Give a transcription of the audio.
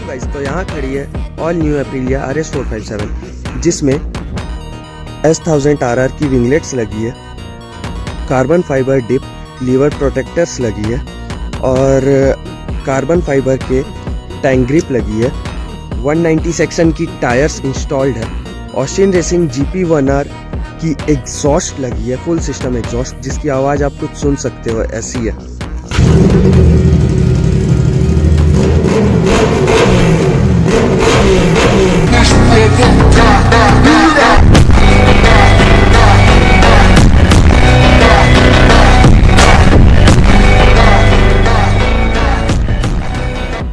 Guys, तो यहाँ खड़ी है ऑल न्यू एप्रिलिया RS 457 जिसमें S1000 RR की विंगलेट्स लगी है, carbon fibre dip lever protectors लगी है और कार्बन फाइबर के टैंक ग्रिप लगी है। 190 सेक्शन की टायर्स इंस्टॉल्ड है। ऑस्टिन रेसिंग GP1R की एग्जॉस्ट लगी है, फुल सिस्टम एग्जॉस्ट, जिसकी आवाज़ आप कुछ सुन सकते हो, ऐसी है।